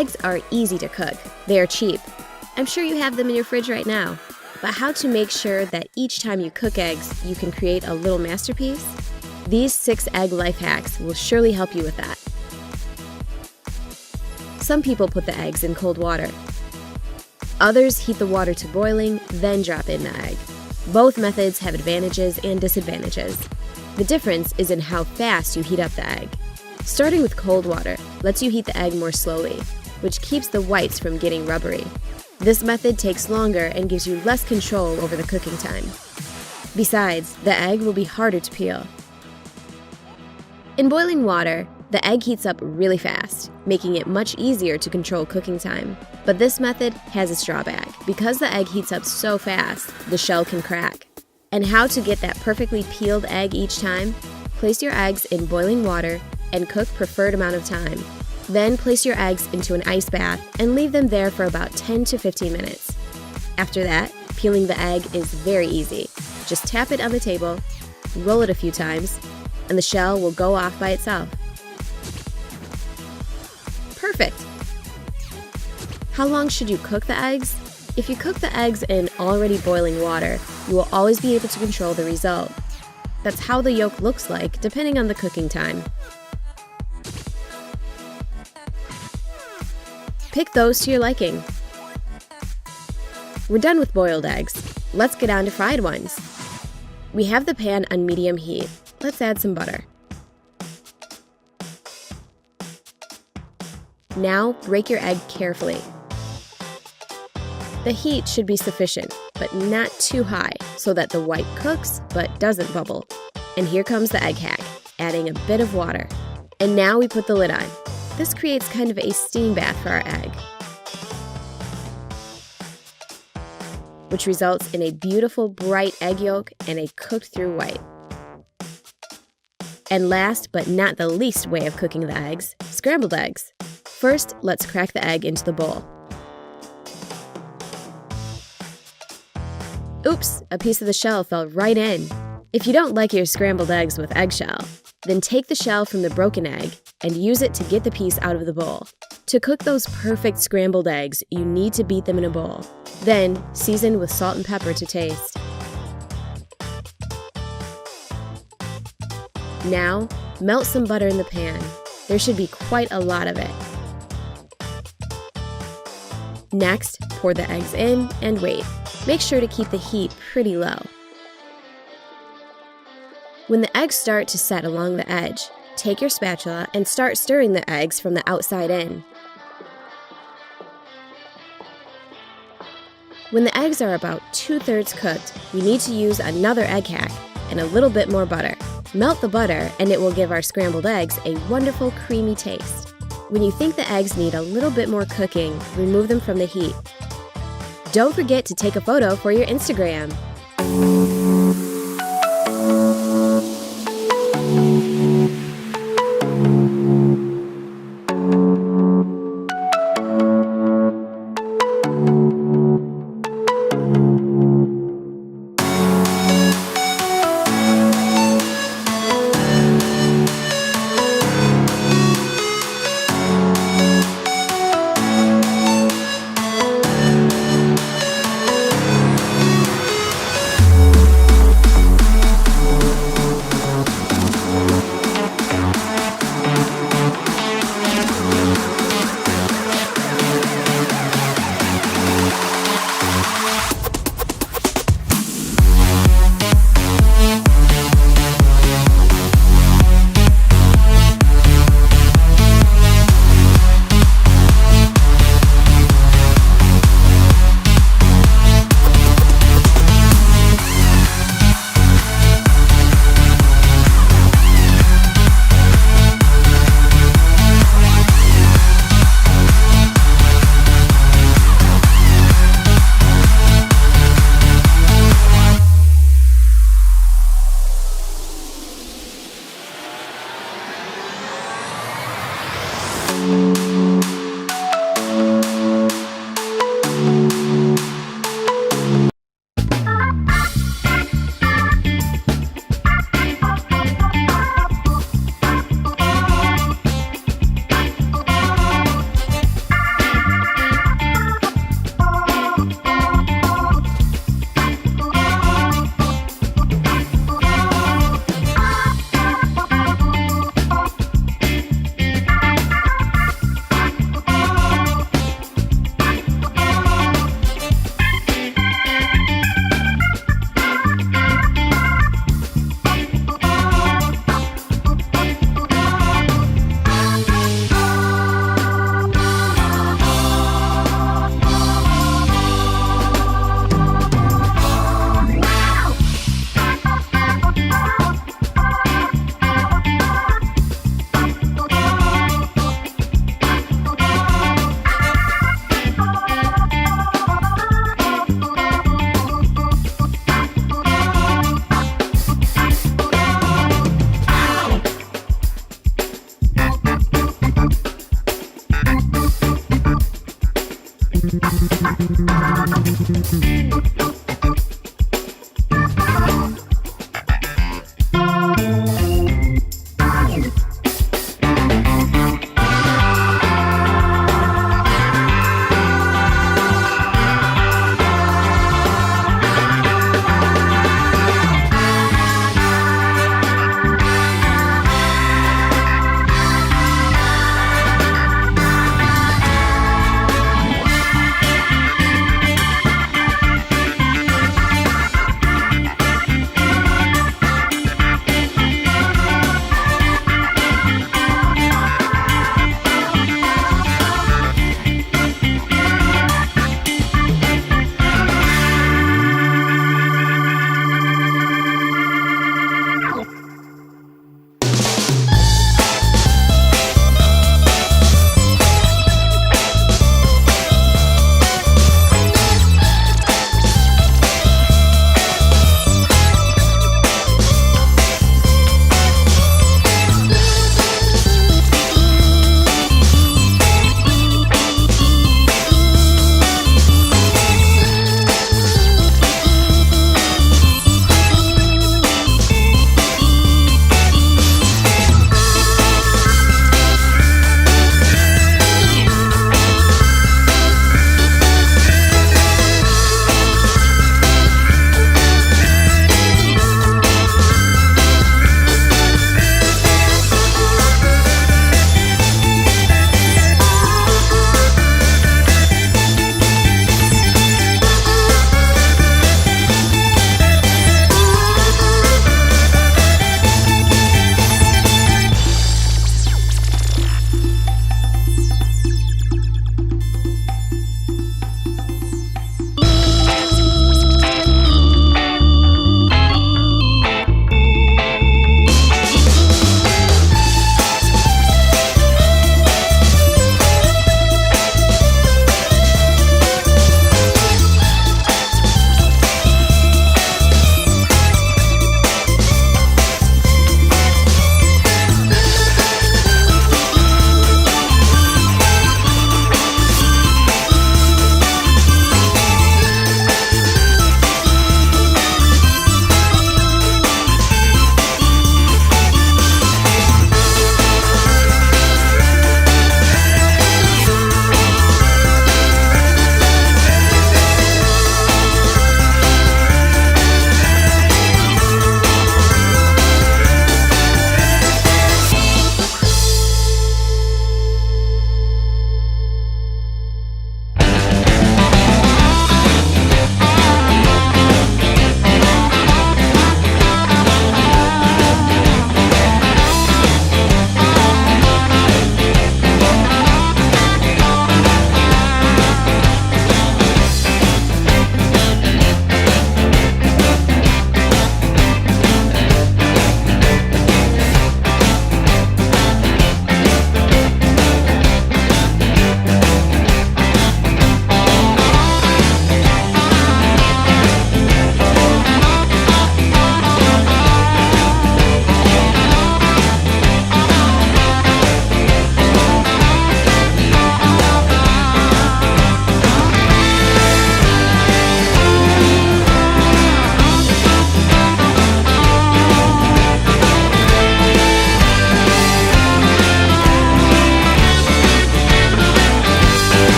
Eggs are easy to cook. They are cheap. I'm sure you have them in your fridge right now. But how to make sure that each time you cook eggs, you can create a little masterpiece? These 6 egg life hacks will surely help you with that. Some people put the eggs in cold water. Others heat the water to boiling, then drop in the egg. Both methods have advantages and disadvantages. The difference is in how fast you heat up the egg. Starting with cold water lets you heat the egg more slowly, which keeps the whites from getting rubbery. This method takes longer and gives you less control over the cooking time. Besides, the egg will be harder to peel. In boiling water, the egg heats up really fast, making it much easier to control cooking time. But this method has its drawback. Because the egg heats up so fast, the shell can crack. And how to get that perfectly peeled egg each time? Place your eggs in boiling water and cook preferred amount of time. Then place your eggs into an ice bath and leave them there for about 10 to 15 minutes. After that, peeling the egg is very easy. Just tap it on the table, roll it a few times, and the shell will go off by itself. Perfect! How long should you cook the eggs? If you cook the eggs in already boiling water, you will always be able to control the result. That's how the yolk looks like, depending on the cooking time. Pick those to your liking. We're done with boiled eggs. Let's get on to fried ones. We have the pan on medium heat. Let's add some butter. Now break your egg carefully. The heat should be sufficient, but not too high, so that the white cooks but doesn't bubble. And here comes the egg hack, adding a bit of water. And now we put the lid on. This creates kind of a steam bath for our egg, which results in a beautiful bright egg yolk and a cooked through white. And last but not the least way of cooking the eggs, scrambled eggs. First, let's crack the egg into the bowl. Oops, a piece of the shell fell right in. If you don't like your scrambled eggs with eggshell, then take the shell from the broken egg and use it to get the piece out of the bowl. To cook those perfect scrambled eggs, you need to beat them in a bowl. Then, season with salt and pepper to taste. Now, melt some butter in the pan. There should be quite a lot of it. Next, pour the eggs in and wait. Make sure to keep the heat pretty low. When the eggs start to set along the edge, take your spatula and start stirring the eggs from the outside in. When the eggs are about 2/3 cooked, you need to use another egg hack and a little bit more butter. Melt the butter and it will give our scrambled eggs a wonderful creamy taste. When you think the eggs need a little bit more cooking, remove them from the heat. Don't forget to take a photo for your Instagram.